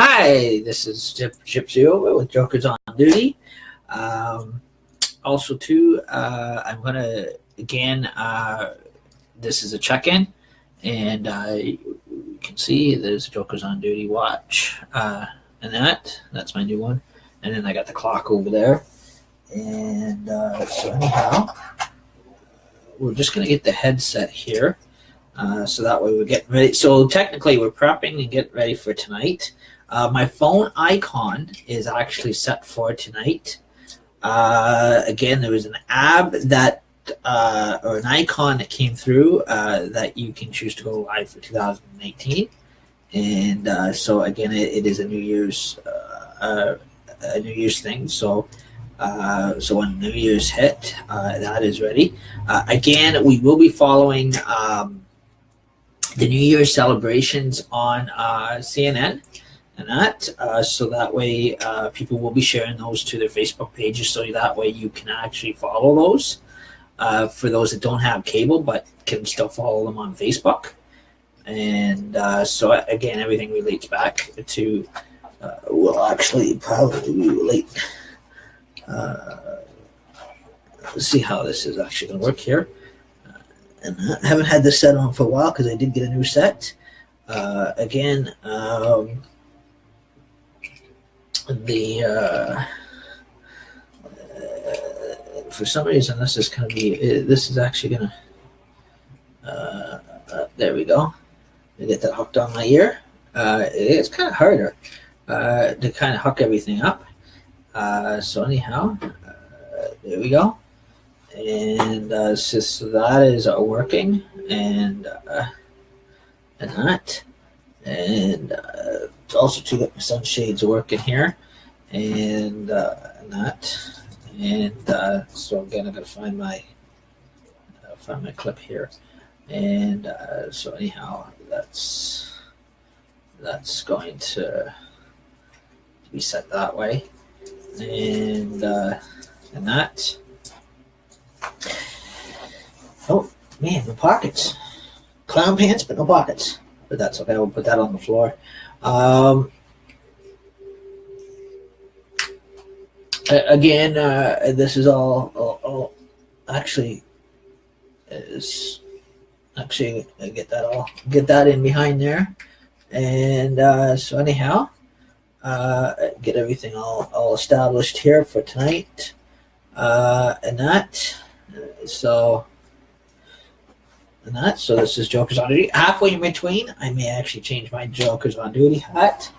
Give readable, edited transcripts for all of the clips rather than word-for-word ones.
Hi, this is Gypsy Over with Jokers on Duty. Also, too, I'm going to, again, this is a check-in, and you can see there's Jokers on Duty watch, and that's my new one. And then I got the clock over there. And so anyhow, we're just going to get the headset here. So that way we're getting ready. So technically we're prepping and getting ready for tonight. My phone icon is actually set for tonight. Again, there was an ab that, or an icon that came through that you can choose to go live for 2018. And so again, it is a New Year's thing. So when New Year's hit, that is ready. Again, we will be following the New Year's celebrations on CNN and that, so that way people will be sharing those to their Facebook pages, so that way you can actually follow those for those that don't have cable but can still follow them on Facebook. And so again, everything relates back to will actually probably relate. Let's see how this is actually going to work here. And I haven't had this set on for a while because I did get a new set. Again, for some reason this is going to be. This is actually going to. There we go. I get that hooked on my ear. It's kind of harder to kind of hook everything up. So anyhow, there we go. And so that is working, and that, and also too that my sunshades are working here, and that, and so again I'm gonna find my clip here, and so anyhow that's going to be set that way, and that. Oh man, no pockets. Clown pants, but no pockets. But that's okay. We'll put that on the floor. Again, this is all actually is actually get that in behind there, and so anyhow, get everything all established here for tonight, and that. So this is Jokers on Duty. Halfway in between, I may actually change my Jokers on Duty hat.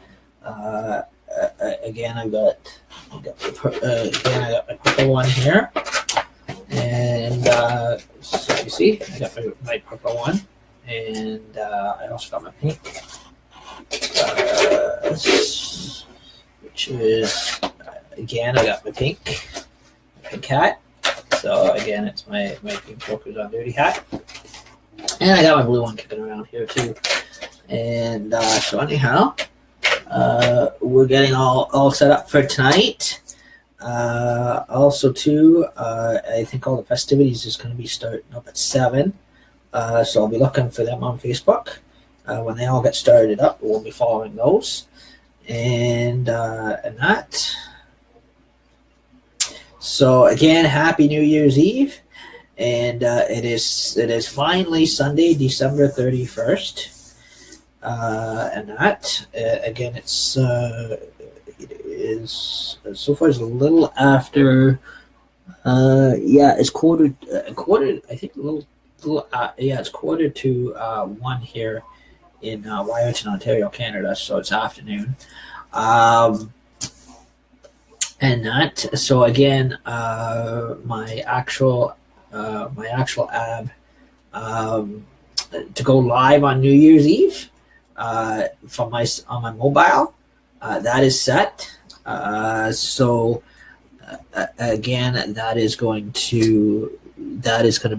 Again, I got my purple one here, and so you see, I got my purple one, and I also got my pink, which is again I got my pink hat. So again, it's my pink Jokers on Duty hat. And I got my blue one kicking around here too. And so anyhow, we're getting all set up for tonight. Also too, I think all the festivities is going to be starting up at 7. So I'll be looking for them on Facebook. When they all get started up, we'll be following those. And that. So again, happy New Year's Eve, and it is finally Sunday, December 31st, and that again it is so far it's a little after, it's quarter. I think it's quarter to 1 here in Wyerton, Ontario, Canada. So it's afternoon. And that, so again, my actual ab to go live on New Year's Eve on my mobile, that is set. So again, that is going to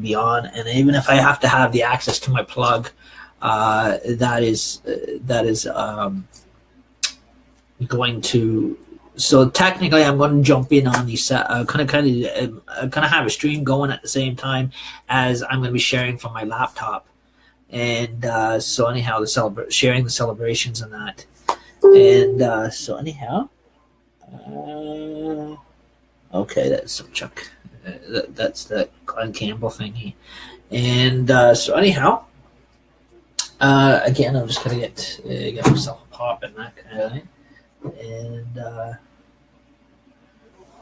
be on, and even if I have to have the access to my plug, that is going to. So technically, I'm going to jump in on these. Kind of have a stream going at the same time as I'm going to be sharing from my laptop, and so anyhow, sharing the celebrations and that. And so anyhow, okay, that's some Chuck. That's the Glenn Campbell thingy. And so anyhow, again, I'm just gonna get myself a pop and that kind of thing. And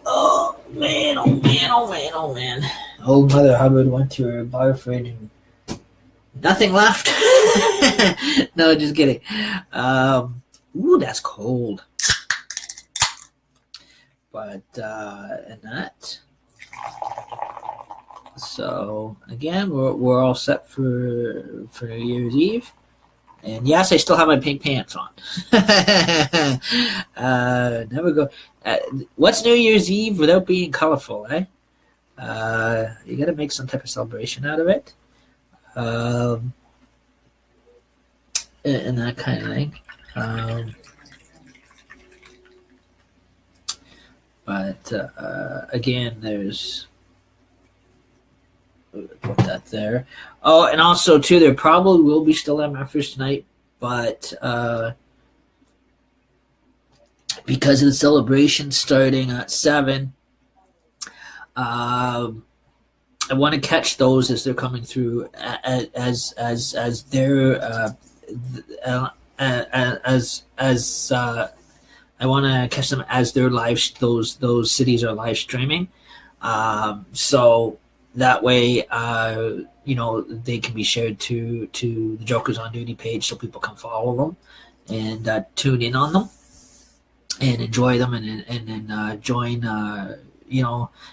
oh man, oh man, oh man, oh man. Old Mother Hubbard went to her bar fridge and nothing left. No, just kidding. Ooh, that's cold. But and that. So again, we're all set for New Year's Eve. And yes, I still have my pink pants on. Never go. What's New Year's Eve without being colorful, eh? You got to make some type of celebration out of it, and that kind of thing. But again, there's put that there. Oh, and also too, there probably will be still MFers tonight, but because of the celebration starting at 7, I want to catch those as they're coming through, as they're I want to catch them as they're those cities are live streaming, so that way they can be shared to the Jokers on Duty page so people can follow them and tune in on them and enjoy them and then join.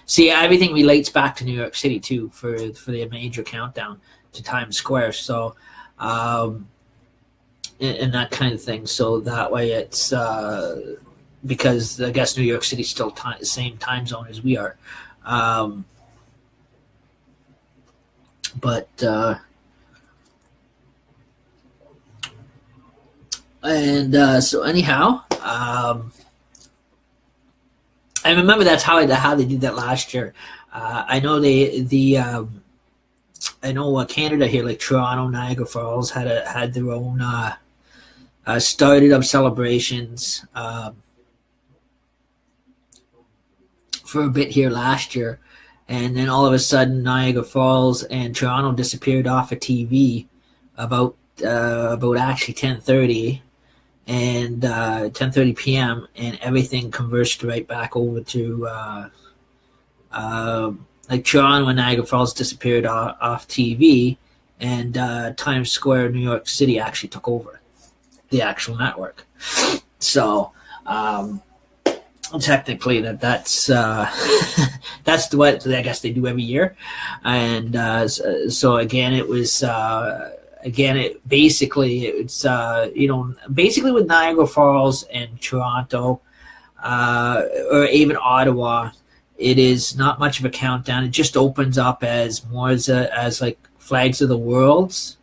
See, everything relates back to New York City too for the major countdown to Times Square. So, and that kind of thing. So that way it's because I guess New York City's still the same time zone as we are. So anyhow, I remember that's how they did that last year. I know I know Canada here, like Toronto, Niagara Falls, had their own started up celebrations for a bit here last year, and then all of a sudden Niagara Falls and Toronto disappeared off of TV about actually 10:30. And 10:30 p.m. and everything converged right back over to like Toronto and Niagara Falls disappeared off TV, and Times Square, New York City, actually took over the actual network. So technically, that's that's what I guess they do every year, and so again, it was. Again, basically with Niagara Falls and Toronto, or even Ottawa, it is not much of a countdown. It just opens up as more as like flags of the worlds.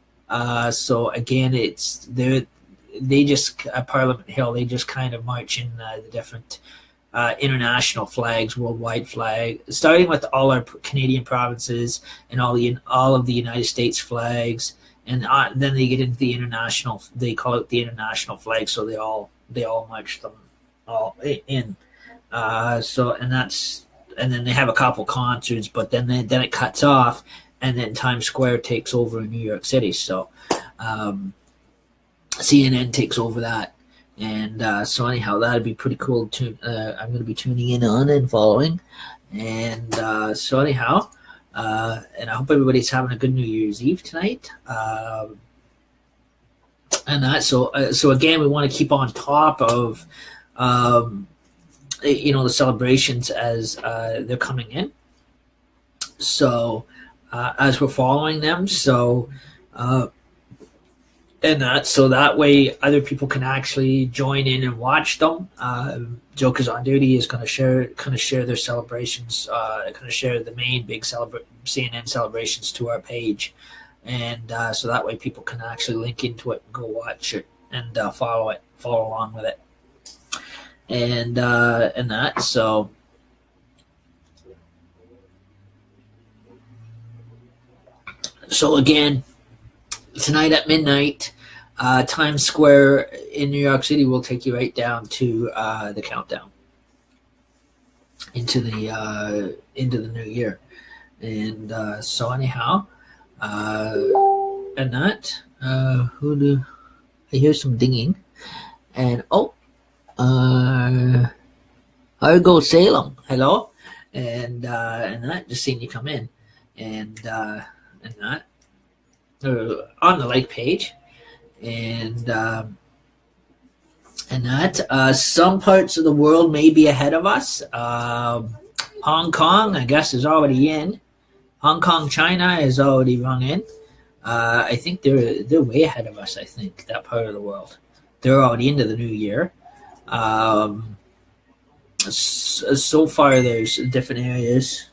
So again, they just at Parliament Hill, they just kind of march in the different international flags, worldwide flag, starting with all our Canadian provinces and all of the United States flags. And then they get into the international. They call it the international flag, so they all march them all in. And then they have a couple concerts, but then it cuts off, and then Times Square takes over in New York City. So CNN takes over that, and so anyhow, that'd be pretty cool to. I'm going to be tuning in on and following, and so anyhow. And I hope everybody's having a good New Year's Eve tonight. And that so again, we want to keep on top of the celebrations as they're coming in. So as we're following them, so that way other people can actually join in and watch them. Jokers on Duty is going to share their celebrations, going to share the main big CNN celebrations to our page, and so that way people can actually link into it and go watch it and follow along with it, and that so. So again, tonight at midnight, Times Square in New York City will take you right down to the countdown into the new year. And so anyhow, and that who do I hear some dinging? And Argo Salem, hello, and that just seen you come in, and that on the like page, and that some parts of the world may be ahead of us. Hong Kong, I guess, is already in. Hong Kong, China is already rung in. I think they're way ahead of us. I think that part of the world, they're already into the new year. So far, there's different areas.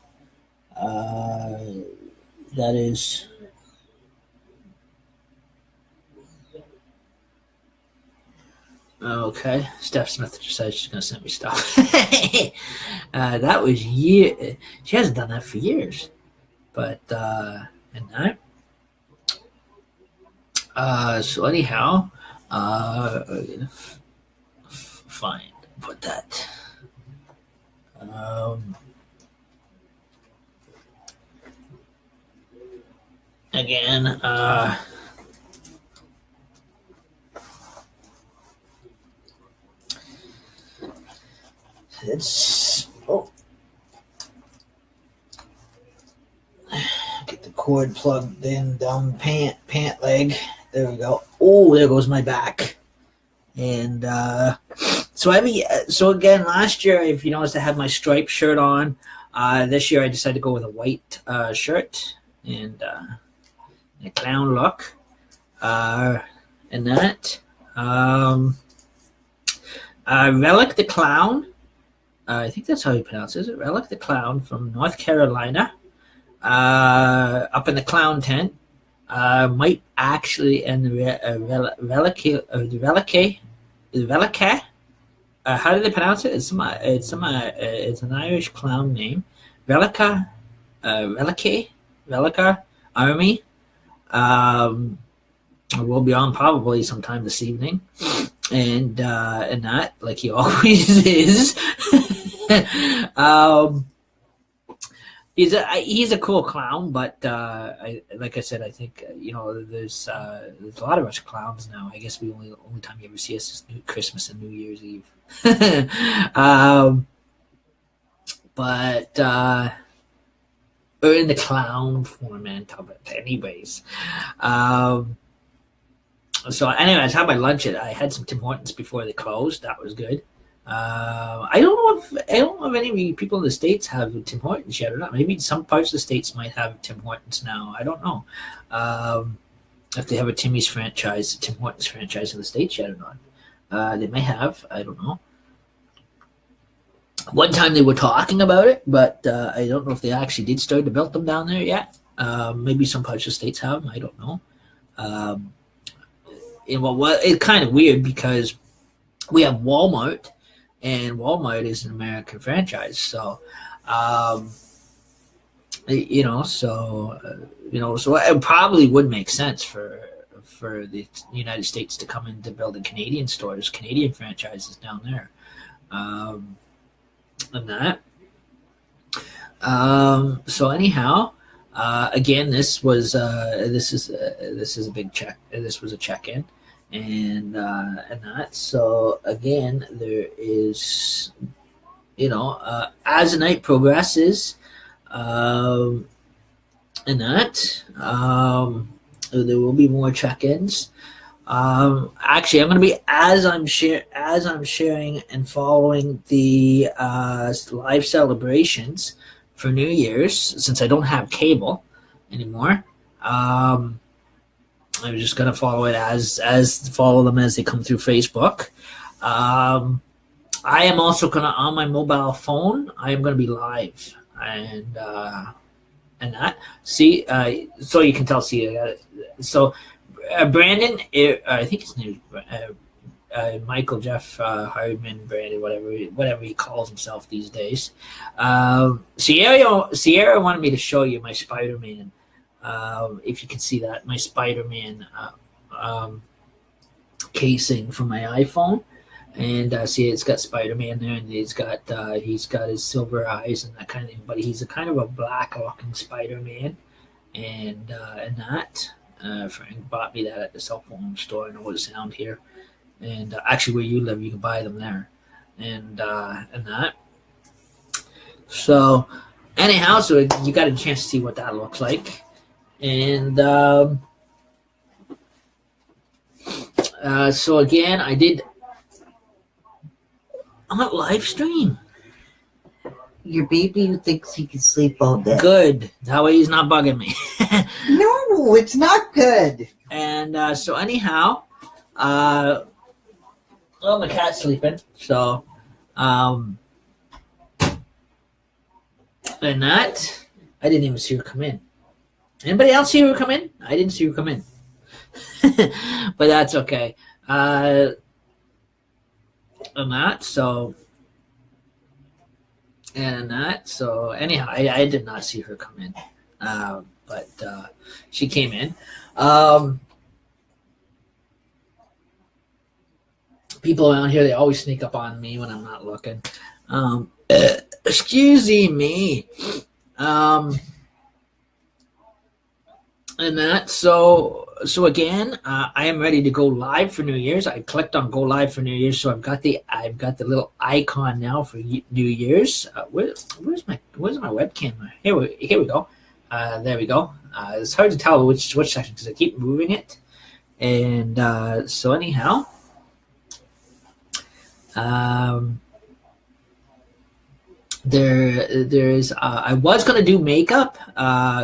That is. Okay, Steph Smith just said she's gonna send me stuff. That was year. She hasn't done that for years, but and that. So anyhow, fine. Put that. Again. Let's get the cord plugged in down pant leg. There we go. Oh, there goes my back. And so again, last year, if you noticed, I had my striped shirt on. This year, I decided to go with a white shirt and a clown look, and that. Relic the Clown. I think that's how you pronounce it. Is it Relic the Clown from North Carolina? Up in the clown tent. Might actually and Relic. How do they pronounce it? It's an Irish clown name. Relica Army. Will be on probably sometime this evening, and that, like he always is. He's a cool clown, but like I said, I think there's a lot of us clowns now. I guess the only time you ever see us is Christmas and New Year's Eve. But we're in the clown format of it, anyways. So anyways, I had my lunch. I had some Tim Hortons before they closed. That was good. I don't know if any people in the States have Tim Hortons yet or not. Maybe some parts of the States might have Tim Hortons now. I don't know if they have a Tim Hortons franchise in the States yet or not. They may have. I don't know. One time they were talking about it, but I don't know if they actually did start to build them down there yet. Maybe some parts of the States have them. I don't know. It's kind of weird because we have Walmart, and Walmart is an American franchise. So, so it probably would make sense for the United States to come in to build Canadian stores, Canadian franchises down there, and that. So anyhow, again, this is a big check. This was a check-in. And that. So again, there is, as the night progresses, and that, there will be more check-ins. Actually, I'm going to be as I'm sharing and following the live celebrations for New Year's, since I don't have cable anymore. I'm just gonna follow it follow them as they come through Facebook. I am also gonna, on my mobile phone, I am gonna be live and that. See, so you can tell. So Brandon, I think his name is Michael Jeff Hardman, Brandon, whatever he calls himself these days. Sierra wanted me to show you my Spider-Man. If you can see that, my Spider-Man casing for my iPhone. And see, it's got Spider-Man there, and he's got his silver eyes and that kind of thing. But he's a kind of a black-looking Spider-Man, and that Frank bought me that at the cell phone store. I know it's sound here, and actually, where you live, you can buy them there, and that. So, anyhow, so you got a chance to see what that looks like, and so again, I did. I'm on live stream. Your baby thinks he can sleep all day. Good. That way he's not bugging me. No, it's not good. And so anyhow, well, my cat's sleeping. So, and that, I didn't even see her come in. Anybody else see her come in? I didn't see her come in. But that's okay. And that, so anyhow, I did not see her come in, but she came in. People around here, they always sneak up on me when I'm not looking. Excuse me. And that, so again, I am ready to go live for New Year's. I clicked on go live for New Year's, so I've got the little icon now for New Year's. Where's my webcam? Here we go. There we go. It's hard to tell which section because I keep moving it. And so anyhow, there's I was gonna do makeup,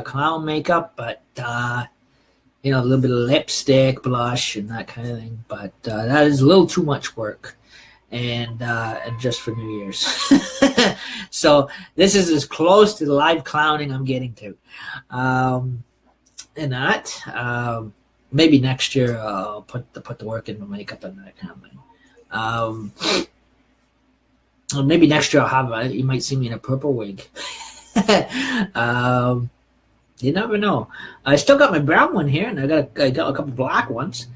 clown makeup, but a little bit of lipstick, blush, and that kind of thing. But that is a little too much work, and just for New Year's. So this is as close to the live clowning I'm getting to, and that maybe next year I'll put the work into makeup and that kind of thing. Maybe next year I'll have you might see me in a purple wig. You never know. I still got my brown one here, and I got a couple black ones.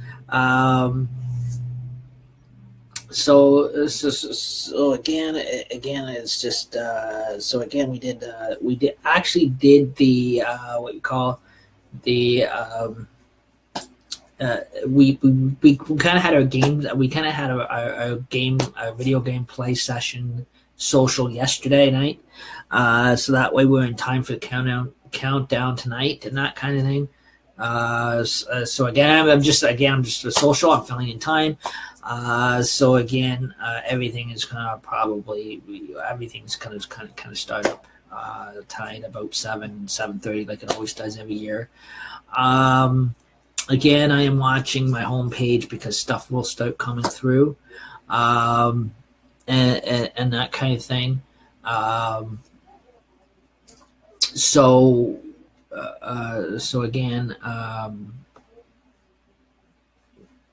So again, it's just so again we did the what you call the we kind of had our games. We kind of had our video game play session social yesterday night. So that way we're in time for the countdown tonight and that kind of thing. So again, I'm just a social. I'm filling in time. So again, everything's kind of start up tonight about 7:30 like it always does every year. Again, I am watching my homepage because stuff will start coming through, and that kind of thing. So again,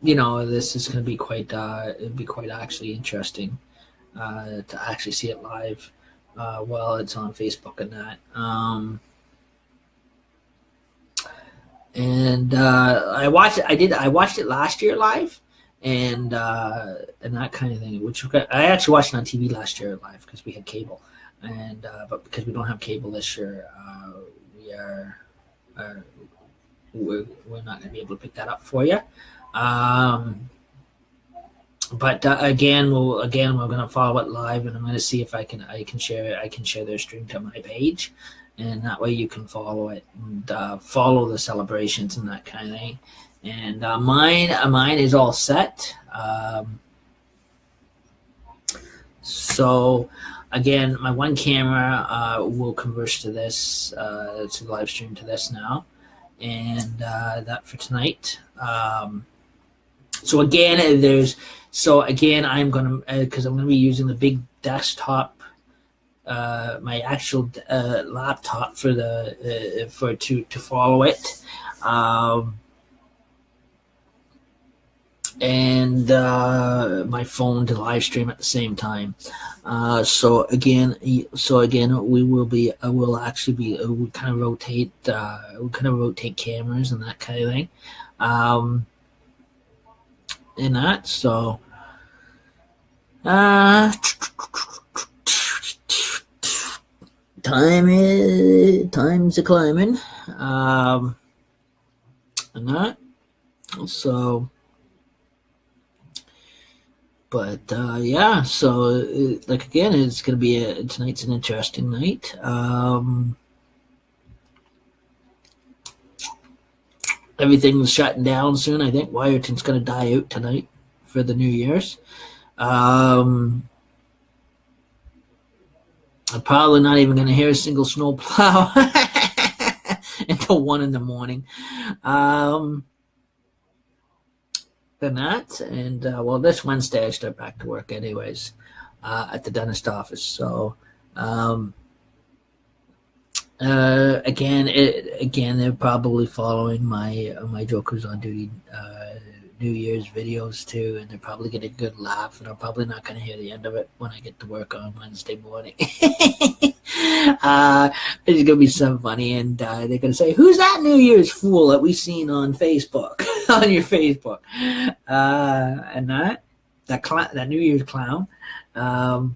this is going to be quite actually interesting to actually see it live while it's on Facebook and that. And I watched it last year live, and that kind of thing. Which I actually watched it on TV last year live because we had cable, and but because we don't have cable this year, we're not going to be able to pick that up for you. But again, we're going to follow it live, and I'm going to see if I can share their stream to my page. And that way you can follow it and follow the celebrations and that kind of thing. And mine is all set. So again, my one camera will converse to this to live stream to this now, and that for tonight. So again, I'm gonna because I'm gonna be using the big desktop. My actual laptop for to follow it, and my phone to live stream at the same time. So again, we will actually be we kind of rotate cameras and that kind of thing. in that. So, uh, time's a climbing, and that. So, but yeah. So, like again, it's gonna be tonight's an interesting night. Everything's shutting down soon. I think Wyerton's gonna die out tonight for the New Year's. I'm probably not even going to hear a single snowplow until 1 in the morning. Than that, and well, this Wednesday I start back to work anyways at the dentist office. So again, they're probably following my Jokers on Duty New Year's videos too, and they're probably getting a good laugh, and I'm probably not going to hear the end of it when I get to work on Wednesday morning. It's gonna be so funny, and they're gonna say, "Who's that New Year's fool that we seen on Facebook, on your Facebook?" And that New Year's clown. And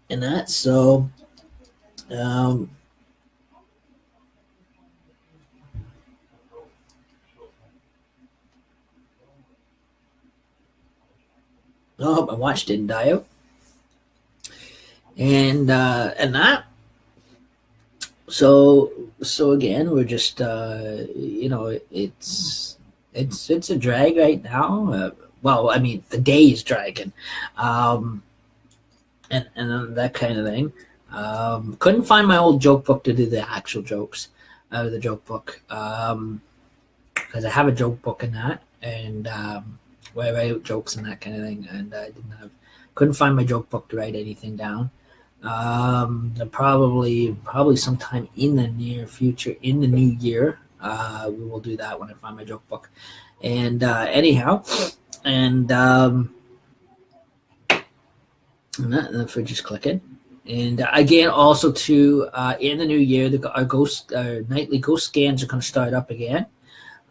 that. So my watch didn't die out, and that. So again, we're just it's a drag right now. Well, I mean, the day is dragging, and that kind of thing. Couldn't find my old joke book to do the actual jokes out of the joke book, because I have a joke book in that, and where I write out jokes and that kind of thing, and I couldn't find my joke book to write anything down. Probably sometime in the near future, in the new year, we will do that when I find my joke book. And anyhow, and the fridge is clicking. And again, also to in the new year, our nightly ghost scans are going to start up again.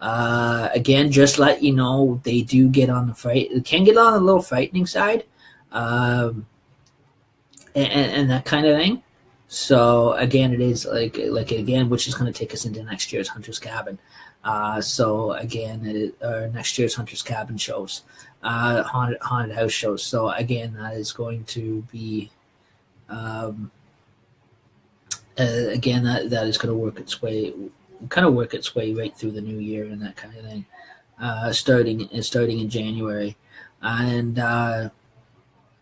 Again, just let you know, they do get on the fright. It can get on the little frightening side. And that kind of thing. So again, it is like again, which is going to take us into next year's Hunter's Cabin. So again, next year's Hunter's Cabin shows, haunted house shows. So again, that is going to be again that is going to work its way right through the new year and that kind of thing. Starting in January, and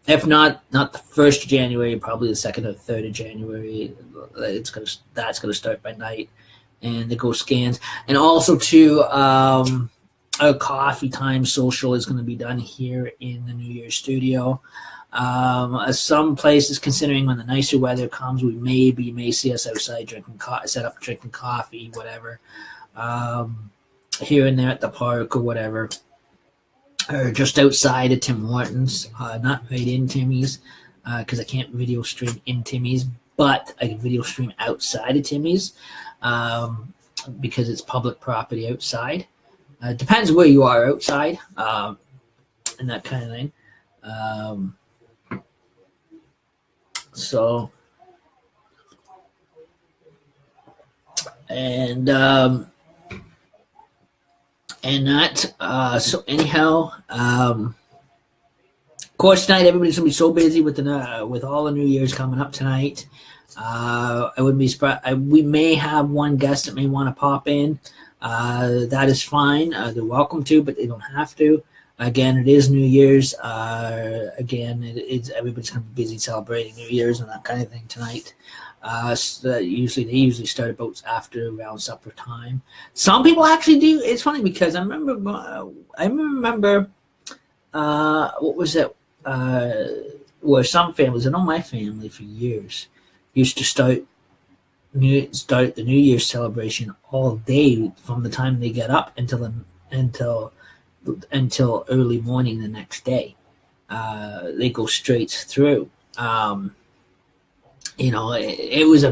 if not the 1st of January, probably the 2nd or 3rd of January, that's gonna start by night, and the ghost scans, and also too, a coffee time social is going to be done here in the New Year's studio. Some places, considering when the nicer weather comes, we may see us outside drinking coffee, whatever, here and there at the park or whatever. Or just outside of Tim Hortons, not right in Timmy's, because I can't video stream in Timmy's, but I can video stream outside of Timmy's, because it's public property outside. Depends where you are outside, and that kind of thing. So, and that. So anyhow, of course, tonight everybody's gonna be so busy with all the New Year's coming up tonight. I wouldn't be surprised. We may have one guest that may want to pop in. That is fine. They're welcome to, but they don't have to. Again, it is New Year's. Again, it's everybody's gonna be busy celebrating New Year's and that kind of thing tonight. So they usually start about around supper time. Some people actually do. It's funny because I remember what was it? Where some families, I know my family for years, used to start the New Year's celebration all day from the time they get up until early morning the next day. They go straight through. it was a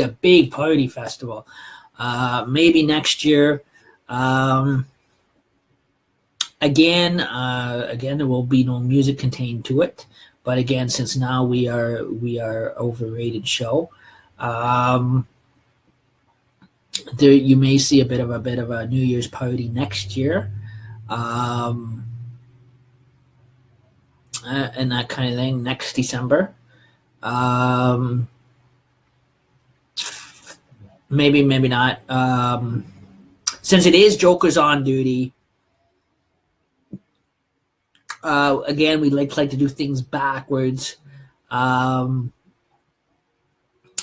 big party festival. Maybe next year. Again, there will be no music contained to it. But again, since now we are overrated show, there you may see a bit of a New Year's party next year, and that kind of thing next December. Maybe not. Since it is Joker's on duty, again, we like to do things backwards.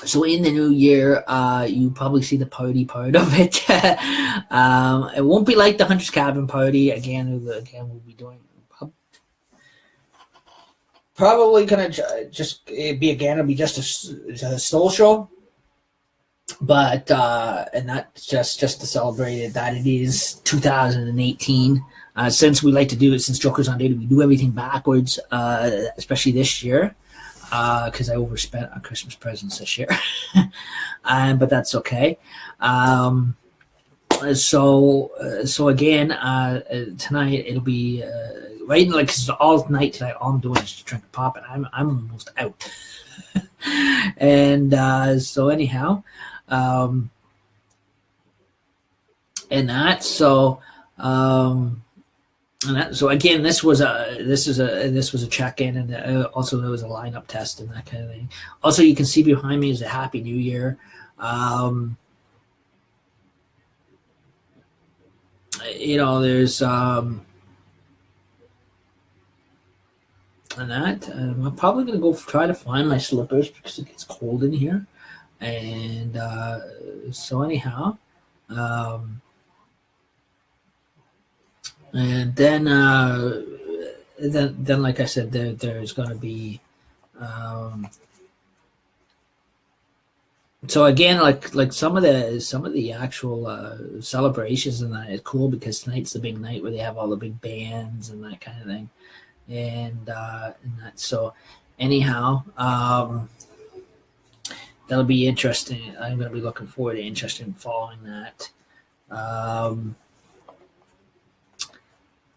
So in the new year, you probably see the party part of it. It won't be like the Hunter's Cabin party. Again, we'll be doing probably gonna just it'll be just a social, but and that's just to celebrate it that it is 2018. Since we like to do it, since Joker's on duty, we do everything backwards, especially this year. Because I overspent on Christmas presents this year, but that's okay. So again, tonight it'll be right like cause all night tonight. All I'm doing is just drinking pop, and I'm almost out. And so anyhow, and that so. So again, this was a check-in, and also there was a lineup test and that kind of thing. Also, you can see behind me is a Happy New Year. There's and that. I'm probably gonna go try to find my slippers because it gets cold in here, and so anyhow. And then, like I said, there's going to be. So again, like some of the actual celebrations and that is cool because tonight's the big night where they have all the big bands and that kind of thing, and that. So, anyhow, that'll be interesting. I'm going to be looking forward to interested in following that.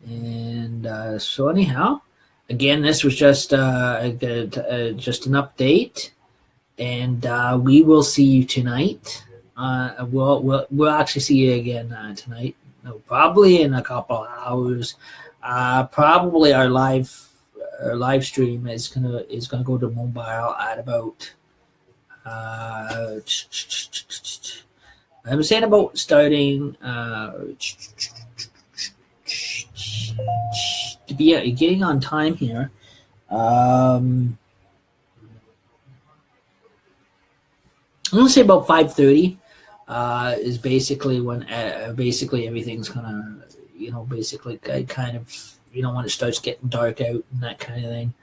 And so anyhow, again, this was just an update, and we will see you tonight. We'll actually see you again tonight. No, probably in a couple of hours. Probably our live stream is gonna go to mobile at about. I'm saying about starting. To be getting on time here. I'm gonna say about 5:30 is basically when basically everything's gonna basically kind of when it starts getting dark out and that kind of thing.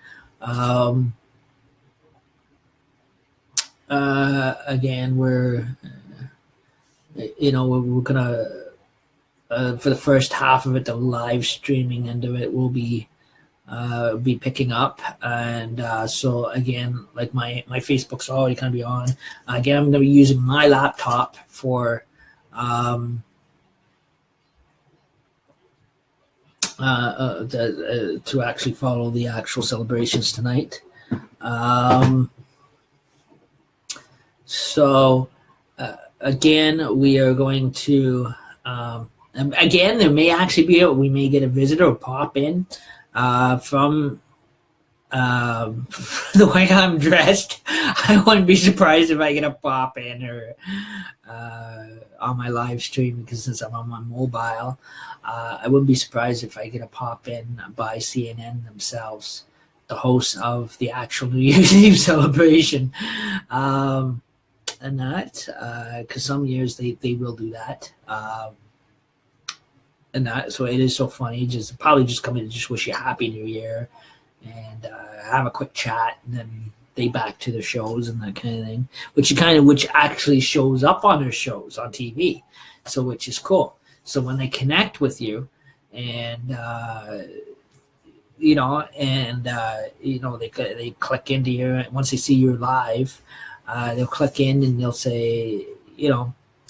Again, we're gonna. For the first half of it, the live streaming end of it will be picking up, and so again, like my Facebook's already going to be on. Again, I'm going to be using my laptop for to actually follow the actual celebrations tonight. So again, we are going to. Again, there may actually we may get a visitor pop in from the way I'm dressed. I wouldn't be surprised if I get a pop in or on my live stream because since I'm on my mobile, I wouldn't be surprised if I get a pop in by CNN themselves, the hosts of the actual New Year's Eve celebration. And that, because some years they will do that. And that, so it is so funny. Just probably just come in and just wish you a happy New Year, and have a quick chat, and then they back to their shows and that kind of thing. Which actually shows up on their shows on TV, so which is cool. So when they connect with you, and and they click into your, once they see you're live, they'll click in and they'll say,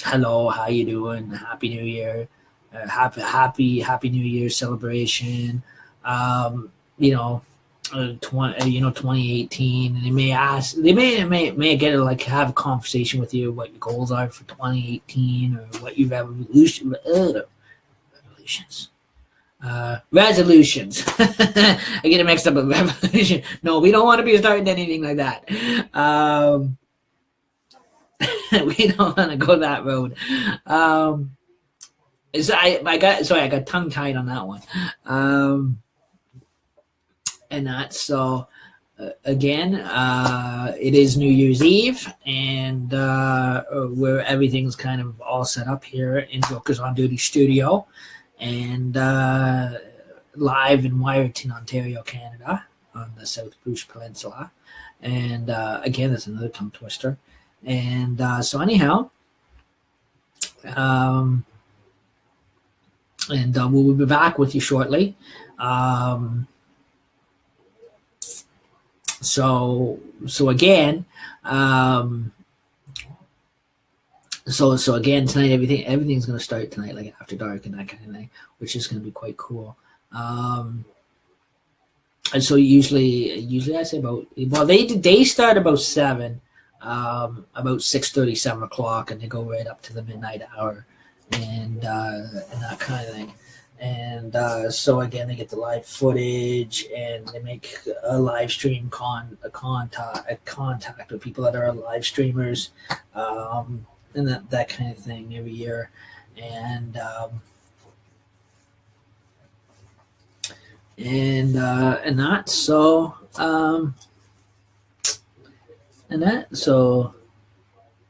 hello, how you doing? Happy New Year, happy New Year celebration. Um, you know, 2018, and they may ask, they may get to like have a conversation with you what your goals are for 2018 or what you've resolutions. I get it mixed up with revolution. No, we don't want to be starting anything like that. We don't want to go that road. I got tongue tied on that one. And that, so again, it is New Year's Eve, and where everything's kind of all set up here in Jokers on Duty studio, and live in Wyerton, Ontario, Canada, on the South Bruce Peninsula. And again, there's another tongue twister. And so anyhow, and we'll be back with you shortly. So again, so again tonight, everything's going to start tonight, like after dark and that kind of thing, which is going to be quite cool. And so usually I say they start about 7, about 6:30, 7 o'clock, and they go right up to the midnight hour, and that kind of thing. And so again, they get the live footage, and they make a live stream contact with people that are live streamers, and that kind of thing every year. And that, so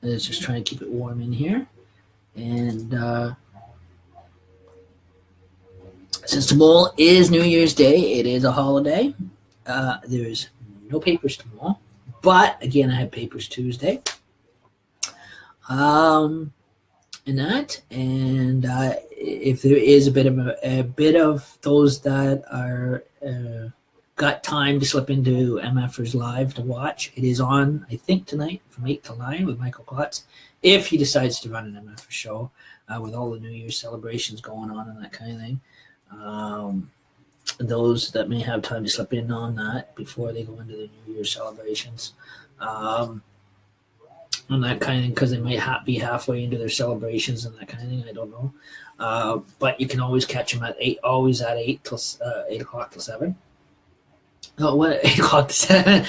it's just trying to keep it warm in here. And since tomorrow is New Year's Day, it is a holiday. There's no papers tomorrow, but again, I have papers Tuesday. And if there is a bit of those that are got time to slip into MFers Live to watch, it is on, I think, tonight from 8 to 9 with Michael Klotz, if he decides to run an MFer show with all the New Year's celebrations going on and that kind of thing. Those that may have time to slip in on that before they go into the New Year's celebrations, and that kind of thing, because they might be halfway into their celebrations and that kind of thing. I don't know, but you can always catch them at 8, always at 8 till 8 o'clock till 7. Oh, what? 8 o'clock to 7,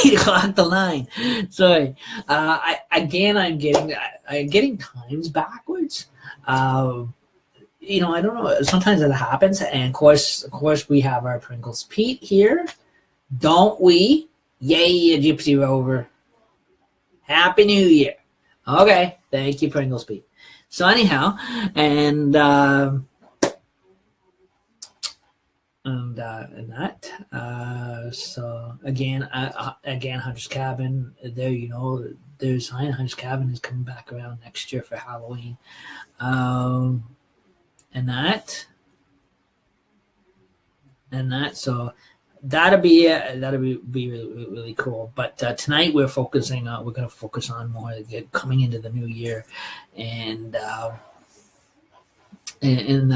8 o'clock to 9. Sorry. I'm getting times backwards. I don't know. Sometimes that happens, and of course, we have our Pringles Pete here, don't we? Yay, a Gypsy Rover! Happy New Year! Okay, thank you, Pringles Pete. So anyhow, and that. So again, Hunter's Cabin. There, there's Hunter's Cabin is coming back around next year for Halloween. And that, so that'll be really, really cool. But tonight we're going to focus on more coming into the new year, and that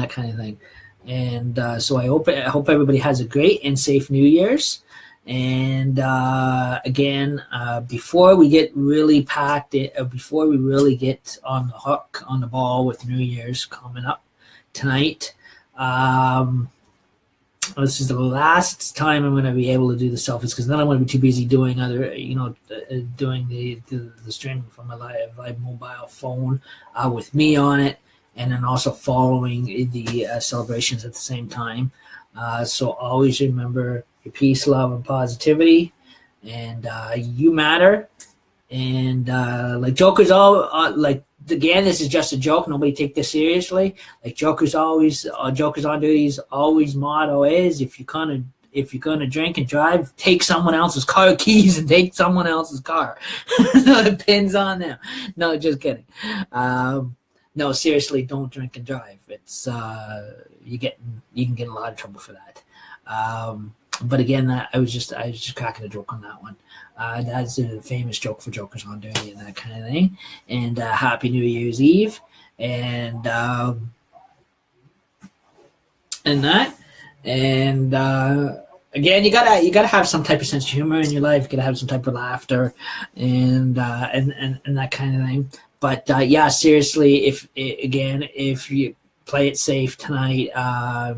kind of thing. And so I hope everybody has a great and safe New Year's. And again, before we get really packed, before we really get on the hook, on the ball with New Year's coming up tonight, this is the last time I'm going to be able to do the selfies, because then I'm going to be too busy doing other, doing the streaming from my live mobile phone with me on it, and then also following the celebrations at the same time. So always remember your peace, love, and positivity, and you matter. And like Joker's again, this is just a joke. Nobody take this seriously. Like Joker's on Duty's always motto is, if you're gonna drink and drive, take someone else's car keys and take someone else's car. It pins on them. No, just kidding. No, seriously, don't drink and drive. It's you can get in a lot of trouble for that. But again, I was just cracking a joke on that one. That's a famous joke for jokers on duty and that kind of thing. And Happy New Year's Eve, and that, and again, you gotta have some type of sense of humor in your life. You gotta have some type of laughter, and that kind of thing. But yeah, seriously, if you play it safe tonight,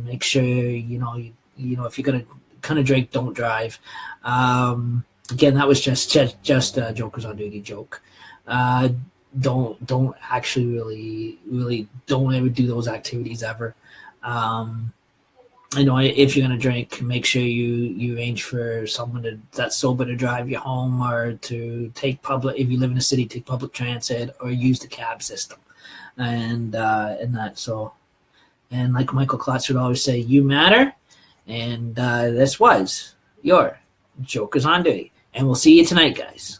make sure if you're gonna kind of drink, don't drive. Again, that was just a Jokers on Duty joke. Don't actually really don't ever do those activities ever. If you're gonna drink, make sure you arrange for someone that's sober to drive you home, or to take public. If you live in a city, take public transit or use the cab system, and that. So, and like Michael Klotz would always say, you matter. And this was your Jokers on Duty, and we'll see you tonight, guys.